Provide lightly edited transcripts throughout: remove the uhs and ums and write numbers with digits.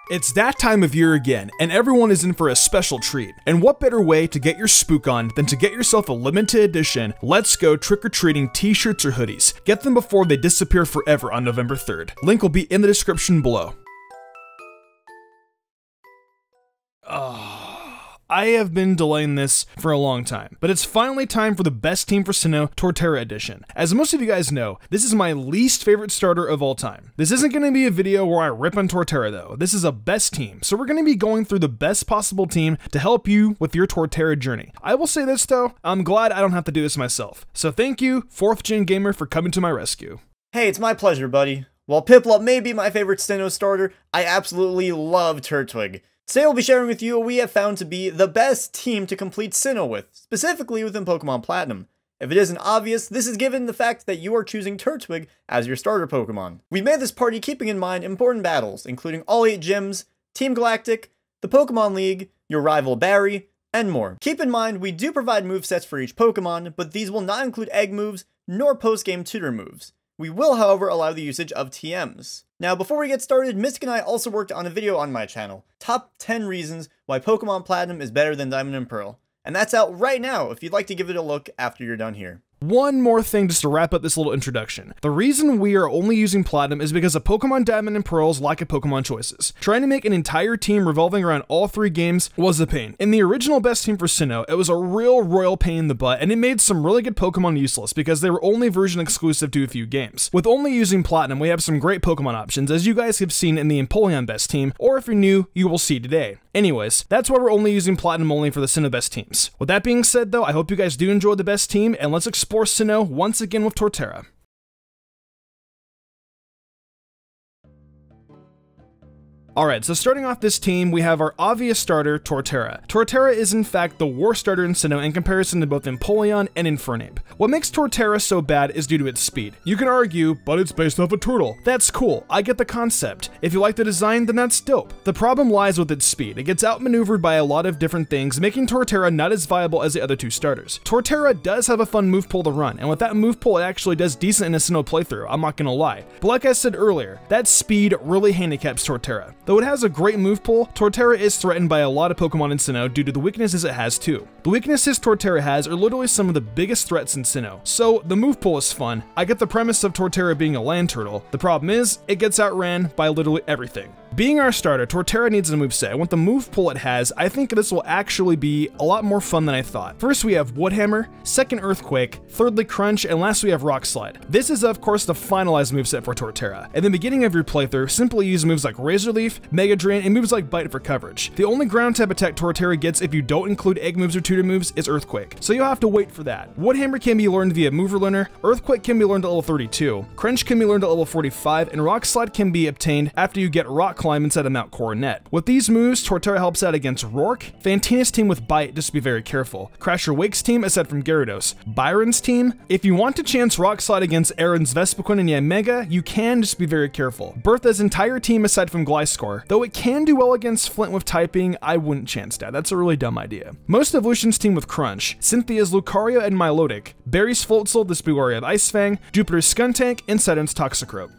It's that time of year again, and everyone is in for a special treat. And what better way to get your spook on than to get yourself a limited edition Let's Go trick-or-treating t-shirts or hoodies. Get them before they disappear forever on November 3rd. Link will be in the description below. I have been delaying this for a long time, but it's finally time for the best team for Sinnoh Torterra Edition. As most of you guys know, this is my least favorite starter of all time. This isn't going to be a video where I rip on Torterra though. This is a best team, so we're going to be going through the best possible team to help you with your Torterra journey. I will say this though, I'm glad I don't have to do this myself. So thank you, 4th Gen Gamer, for coming to my rescue. Hey, it's my pleasure, buddy. While Piplup may be my favorite Sinnoh starter, I absolutely love Turtwig. Today we'll be sharing with you what we have found to be the best team to complete Sinnoh with, specifically within Pokemon Platinum. If it isn't obvious, this is given the fact that you are choosing Turtwig as your starter Pokemon. We made this party keeping in mind important battles, including all 8 gyms, Team Galactic, the Pokemon League, your rival Barry, and more. Keep in mind, we do provide movesets for each Pokemon, but these will not include egg moves, nor post-game tutor moves. We will, however, allow the usage of TMs. Now, before we get started, Mystic and I also worked on a video on my channel, Top 10 Reasons Why Pokemon Platinum is Better Than Diamond and Pearl. And that's out right now if you'd like to give it a look after you're done here. One more thing just to wrap up this little introduction. The reason we are only using Platinum is because of Pokemon Diamond and Pearl's lack of Pokemon choices. Trying to make an entire team revolving around all 3 games was a pain. In the original best team for Sinnoh, it was a real royal pain in the butt, and it made some really good Pokemon useless because they were only version exclusive to a few games. With only using Platinum, we have some great Pokemon options, as you guys have seen in the Empoleon best team, or if you're new, you will see today. Anyways, that's why we're only using Platinum only for the Sinnoh best teams. With that being said though, I hope you guys do enjoy the best team, and let's explore Sinnoh once again with Torterra. Alright, so starting off this team, we have our obvious starter, Torterra. Torterra is in fact the worst starter in Sinnoh in comparison to both Empoleon and Infernape. What makes Torterra so bad is due to its speed. You can argue, but it's based off a turtle. That's cool, I get the concept. If you like the design, then that's dope. The problem lies with its speed. It gets outmaneuvered by a lot of different things, making Torterra not as viable as the other 2 starters. Torterra does have a fun move pool to run, and with that move pool, it actually does decent in a Sinnoh playthrough, I'm not gonna lie. But like I said earlier, that speed really handicaps Torterra. Though it has a great move pool, Torterra is threatened by a lot of Pokemon in Sinnoh due to the weaknesses it has too. The weaknesses Torterra has are literally some of the biggest threats in Sinnoh. So the move pool is fun. I get the premise of Torterra being a land turtle. The problem is, it gets outran by literally everything. Being our starter, Torterra needs a moveset, and with the move pool it has, I think this will actually be a lot more fun than I thought. First we have Wood Hammer, second Earthquake, thirdly Crunch, and last we have Rock Slide. This is of course the finalized moveset for Torterra. In the beginning of your playthrough, simply use moves like Razor Leaf, Mega Drain, and moves like Bite for coverage. The only ground type attack Torterra gets if you don't include egg moves or tutor moves is Earthquake, so you'll have to wait for that. Wood Hammer can be learned via Mover Learner, Earthquake can be learned at level 32, Crunch can be learned at level 45, and Rock Slide can be obtained after you get Rock Climb inside of Mount Coronet. With these moves, Torterra helps out against Rourke, Fantina's team with Bite, just be very careful, Crasher Wake's team aside from Gyarados, Byron's team, if you want to chance Rock Slide against Aaron's Vespiquen and Yanmega, you can, just be very careful. Bertha's entire team aside from Gliscor, though it can do well against Flint with typing, I wouldn't chance that, that's a really dumb idea. Most of Lucian's team with Crunch, Cynthia's Lucario and Milotic, Barry's Floatzel, the Spigori of Ice Fang, Jupiter's Skuntank, and Saturn's Toxicroak.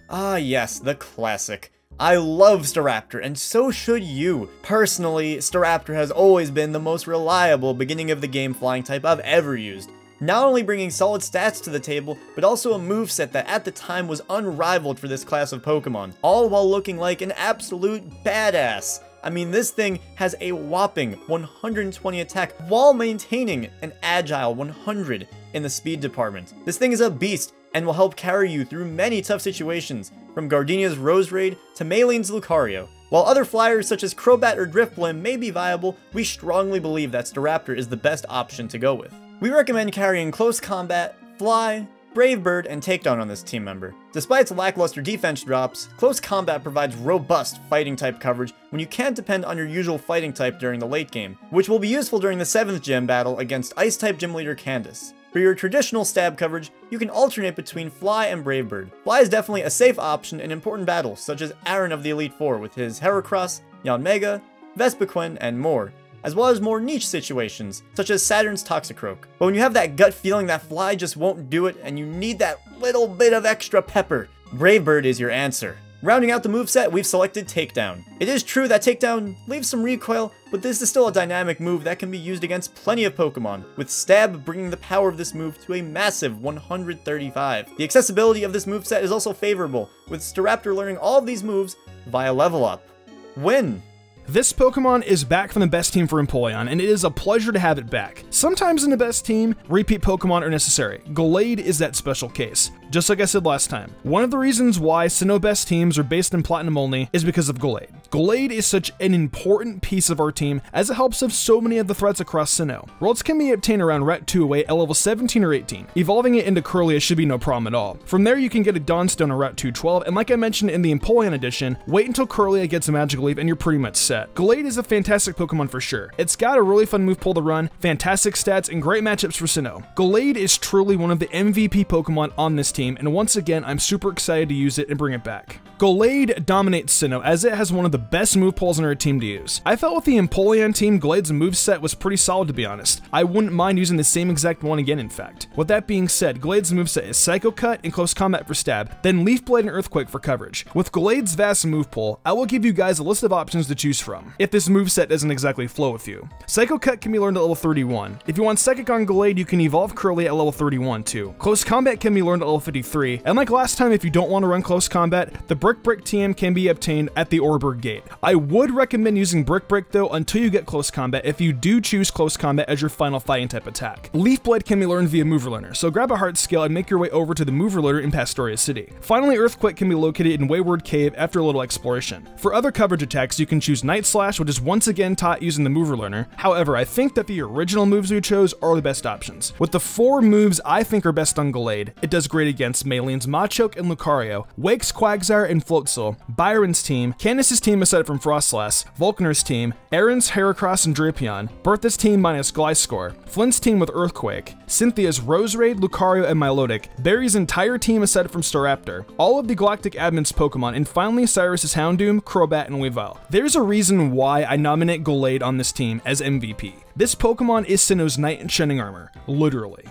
Ah yes, the classic. I love Straptor, and so should you. Personally, Straptor has always been the most reliable beginning of the game flying type I've ever used. Not only bringing solid stats to the table, but also a moveset that at the time was unrivaled for this class of Pokemon, all while looking like an absolute badass. I mean, this thing has a whopping 120 attack while maintaining an agile 100 in the speed department. This thing is a beast and will help carry you through many tough situations, from Gardenia's Roserade to Maylene's Lucario. While other flyers such as Crobat or Drifblim may be viable, we strongly believe that Straptor is the best option to go with. We recommend carrying Close Combat, Fly, Brave Bird, and Takedown on this team member. Despite its lackluster defense drops, Close Combat provides robust fighting type coverage when you can't depend on your usual fighting type during the late game, which will be useful during the 7th gym battle against Ice type gym leader Candace. For your traditional stab coverage, you can alternate between Fly and Brave Bird. Fly is definitely a safe option in important battles, such as Aaron of the Elite Four with his Heracross, Yanmega, Vespiquen, and more, as well as more niche situations, such as Saturn's Toxicroak. But when you have that gut feeling that Fly just won't do it and you need that little bit of extra pepper, Brave Bird is your answer. Rounding out the moveset, we've selected Takedown. It is true that Takedown leaves some recoil, but this is still a dynamic move that can be used against plenty of Pokemon, with Stab bringing the power of this move to a massive 135. The accessibility of this moveset is also favorable, with Straptor learning all of these moves via level up. Win! This Pokemon is back from the best team for Empoleon, and it is a pleasure to have it back. Sometimes in the best team, repeat Pokemon are necessary. Gallade is that special case. Just like I said last time, one of the reasons why Sinnoh best teams are based in Platinum only is because of Gallade. Gallade is such an important piece of our team as it helps with so many of the threats across Sinnoh. Worlds can be obtained around Route 2 away at level 17 or 18. Evolving it into Kirlia should be no problem at all. From there you can get a Dawnstone on Route 212, and like I mentioned in the Empoleon edition, wait until Kirlia gets a Magical Leaf and you're pretty much set. Gallade is a fantastic Pokemon for sure. It's got a really fun move pool to run, fantastic stats, and great matchups for Sinnoh. Gallade is truly one of the MVP Pokemon on this team, and once again, I'm super excited to use it and bring it back. Gallade dominates Sinnoh as it has one of the best move pools on our team to use. I felt with the Empoleon team, Gallade's moveset was pretty solid to be honest. I wouldn't mind using the same exact one again in fact. With that being said, Gallade's moveset is Psycho Cut and Close Combat for stab, then Leaf Blade and Earthquake for coverage. With Gallade's vast move pool, I will give you guys a list of options to choose from, if this moveset doesn't exactly flow with you. Psycho Cut can be learned at level 31. If you want Psychic on Gallade, you can evolve Kirlia at level 31 too. Close Combat can be learned at level 53, and like last time, if you don't want to run Close Combat, the Brick Break TM can be obtained at the Orberg Gate. I would recommend using Brick Break though until you get Close Combat if you do choose Close Combat as your final fighting type attack. Leaf Blade can be learned via Mover Learner, so grab a Heart Scale and make your way over to the Mover Learner in Pastoria City. Finally, Earthquake can be located in Wayward Cave after a little exploration. For other coverage attacks, you can choose Night Slash, which is once again taught using the Mover Learner. However, I think that the original moves we chose are the best options. With the 4 moves I think are best on Gallade, it does great against Mayleen's Machoke and Lucario, Wake's Quagsire and Floatzel, Byron's team, Candace's team aside from Frostlass, Volkner's team, Aaron's Heracross and Drapion, Bertha's team minus Gliscor, Flint's team with Earthquake, Cynthia's Roserade, Lucario, and Milotic, Barry's entire team aside from Staraptor, all of the Galactic Admin's Pokemon, and finally Cyrus's Houndoom, Crobat, and Weavile. There's a reason why I nominate Gallade on this team as MVP. This Pokemon is Sinnoh's Knight in Shining Armor, literally.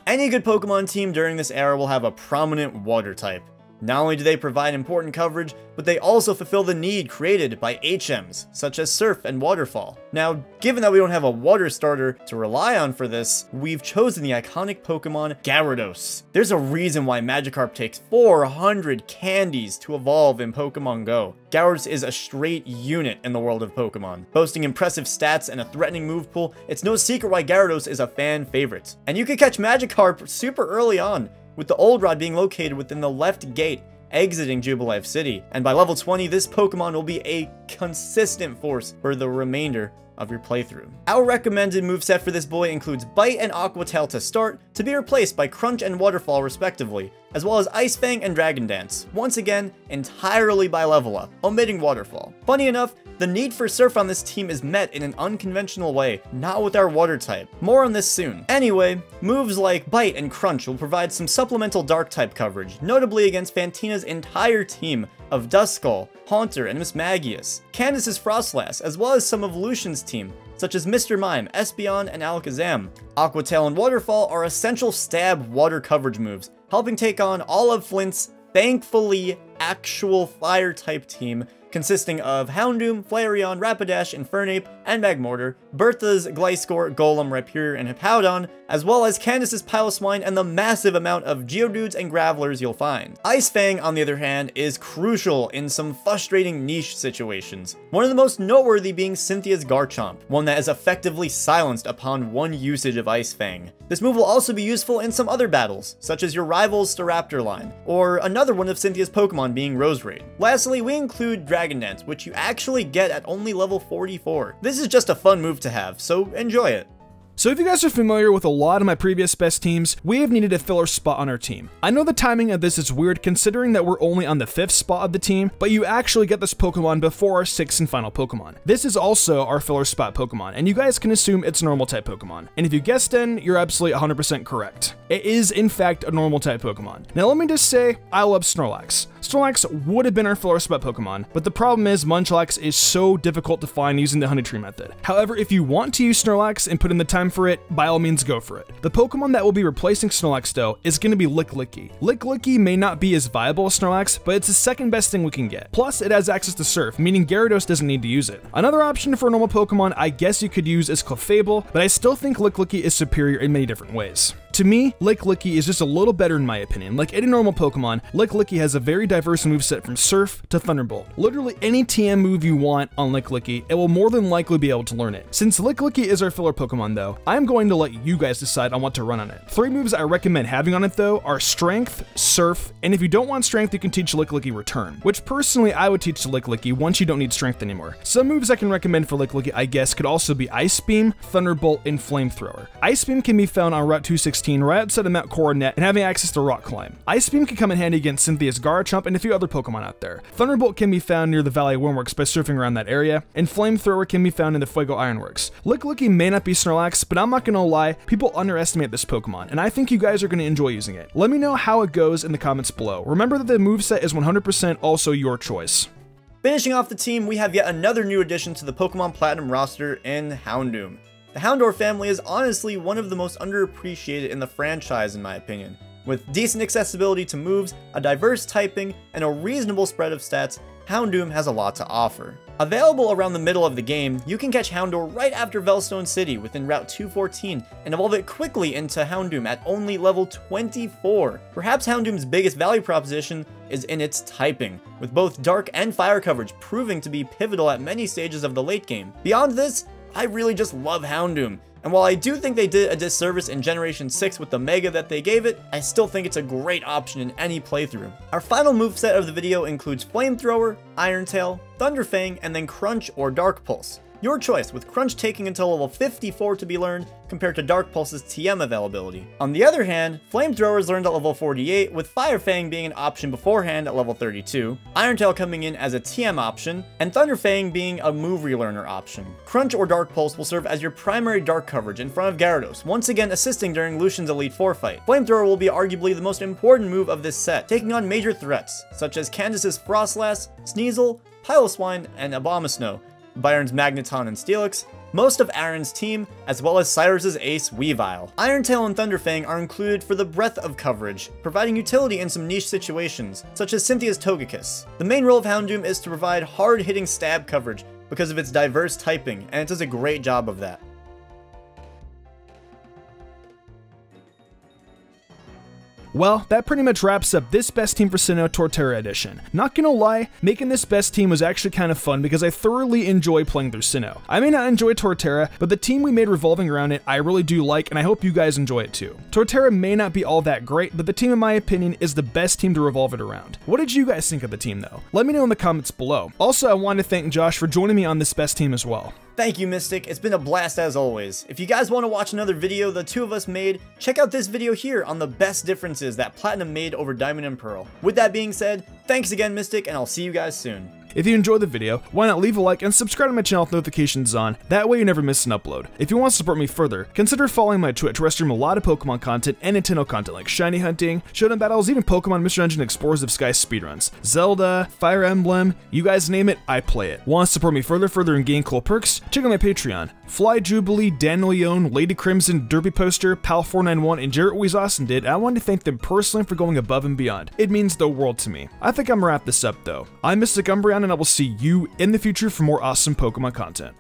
Any good Pokemon team during this era will have a prominent water type. Not only do they provide important coverage, but they also fulfill the need created by HMs, such as Surf and Waterfall. Now, given that we don't have a water starter to rely on for this, we've chosen the iconic Pokemon Gyarados. There's a reason why Magikarp takes 400 candies to evolve in Pokemon Go. Gyarados is a straight unit in the world of Pokemon. Boasting impressive stats and a threatening move pool, it's no secret why Gyarados is a fan favorite. And you can catch Magikarp super early on, with the Old Rod being located within the left gate exiting Jubilife City, and by level 20 this Pokemon will be a consistent force for the remainder of your playthrough. Our recommended moveset for this boy includes Bite and Aqua Tail to start, to be replaced by Crunch and Waterfall respectively, as well as Ice Fang and Dragon Dance, once again entirely by level up, omitting Waterfall. Funny enough, the need for Surf on this team is met in an unconventional way, not with our water type. More on this soon. Anyway, moves like Bite and Crunch will provide some supplemental dark type coverage, notably against Fantina's entire team of Duskull, Haunter, and Mismagius, Candace's Frostlass, as well as some of Lucian's team, such as Mr. Mime, Espeon, and Alakazam. Aqua Tail and Waterfall are essential stab water coverage moves, helping take on all of Flint's, thankfully, actual fire type team, consisting of Houndoom, Flareon, Rapidash, Infernape, and Magmortar, Bertha's Gliscor, Golem, Rhyperior, and Hippowdon, as well as Candace's Piloswine and the massive amount of Geodudes and Gravelers you'll find. Ice Fang, on the other hand, is crucial in some frustrating niche situations. One of the most noteworthy being Cynthia's Garchomp, one that is effectively silenced upon one usage of Ice Fang. This move will also be useful in some other battles, such as your rival's Staraptor line, or another one of Cynthia's Pokemon being Roserade. Lastly, we include Dragon Dance, which you actually get at only level 44. This is just a fun move to have, so enjoy it. So if you guys are familiar with a lot of my previous best teams, we have needed a filler spot on our team. I know the timing of this is weird considering that we're only on the 5th spot of the team, but you actually get this Pokemon before our 6th and final Pokemon. This is also our filler spot Pokemon, and you guys can assume it's a normal type Pokemon. And if you guessed in, you're absolutely 100% correct. It is in fact a normal type Pokemon. Now let me just say, I love Snorlax. Snorlax would have been our filler spot Pokemon, but the problem is Munchlax is so difficult to find using the Honey Tree method. However, if you want to use Snorlax and put in the time time for it, by all means go for it. The Pokemon that will be replacing Snorlax though is going to be Licklicky. Licklicky may not be as viable as Snorlax, but it's the second best thing we can get. Plus, it has access to Surf, meaning Gyarados doesn't need to use it. Another option for a normal Pokemon I guess you could use is Clefable, but I still think Licklicky is superior in many different ways. To me, Licklicky is just a little better in my opinion. Like any normal Pokemon, Licklicky has a very diverse moveset from Surf to Thunderbolt. Literally any TM move you want on Licklicky, it will more than likely be able to learn it. Since Licklicky is our filler Pokemon though, I'm going to let you guys decide on what to run on it. 3 moves I recommend having on it though are Strength, Surf, and if you don't want Strength you can teach Licklicky Return, which personally I would teach to Licklicky once you don't need Strength anymore. Some moves I can recommend for Licklicky I guess could also be Ice Beam, Thunderbolt, and Flamethrower. Ice Beam can be found on Route 216 right outside of Mount Coronet and having access to Rock Climb. Ice Beam can come in handy against Cynthia's Garchomp and a few other Pokemon out there. Thunderbolt can be found near the Valley Wormworks by surfing around that area, and Flamethrower can be found in the Fuego Ironworks. Licklicky may not be Snorlax, but I'm not gonna lie, people underestimate this Pokemon, and I think you guys are gonna enjoy using it. Let me know how it goes in the comments below. Remember that the moveset is 100% also your choice. Finishing off the team, we have yet another new addition to the Pokemon Platinum roster in Houndoom. The Houndour family is honestly one of the most underappreciated in the franchise in my opinion. With decent accessibility to moves, a diverse typing, and a reasonable spread of stats, Houndoom has a lot to offer. Available around the middle of the game, you can catch Houndour right after Velstone City within Route 214 and evolve it quickly into Houndoom at only level 24. Perhaps Houndoom's biggest value proposition is in its typing, with both Dark and Fire coverage proving to be pivotal at many stages of the late game. Beyond this, I really just love Houndoom, and while I do think they did a disservice in Generation 6 with the Mega that they gave it, I still think it's a great option in any playthrough. Our final moveset of the video includes Flamethrower, Iron Tail, Thunderfang, and then Crunch or Dark Pulse. Your choice, with Crunch taking until level 54 to be learned, compared to Dark Pulse's TM availability. On the other hand, Flamethrower is learned at level 48, with Firefang being an option beforehand at level 32, Iron Tail coming in as a TM option, and Thunderfang being a move relearner option. Crunch or Dark Pulse will serve as your primary dark coverage in front of Gyarados, once again assisting during Lucian's Elite Four fight. Flamethrower will be arguably the most important move of this set, taking on major threats, such as Candace's Frostlass, Sneasel, Piloswine, and Abomasnow, Byron's Magneton and Steelix, most of Aaron's team, as well as Cyrus's ace Weavile. Iron Tail and Thunderfang are included for the breadth of coverage, providing utility in some niche situations, such as Cynthia's Togekiss. The main role of Houndoom is to provide hard-hitting stab coverage because of its diverse typing, and it does a great job of that. Well, that pretty much wraps up this best team for Sinnoh Torterra Edition. Not gonna lie, making this best team was actually kind of fun because I thoroughly enjoy playing through Sinnoh. I may not enjoy Torterra, but the team we made revolving around it I really do like, and I hope you guys enjoy it too. Torterra may not be all that great, but the team in my opinion is the best team to revolve it around. What did you guys think of the team though? Let me know in the comments below. Also, I want to thank Josh for joining me on this best team as well. Thank you, Mystic. It's been a blast as always. If you guys want to watch another video the two of us made, check out this video here on the best differences that Platinum made over Diamond and Pearl. With that being said, thanks again, Mystic, and I'll see you guys soon. If you enjoyed the video, why not leave a like and subscribe to my channel with notifications on, that way you never miss an upload. If you want to support me further, consider following my Twitch where I stream a lot of Pokemon content and Nintendo content like shiny hunting, showdown battles, even Pokemon Mystery Dungeon Explorers of Sky speedruns, Zelda, Fire Emblem, you guys name it, I play it. Want to support me further and gain cool perks? Check out my Patreon. Fly Jubilee, Daniel Yon, Lady Crimson, Derpy Poster, Pal491, and Jarrett Weez Austin did, and I want to thank them personally for going above and beyond. It means the world to me. I think I'm gonna wrap this up though. I'm MysticUmbreon and I will see you in the future for more awesome Pokemon content.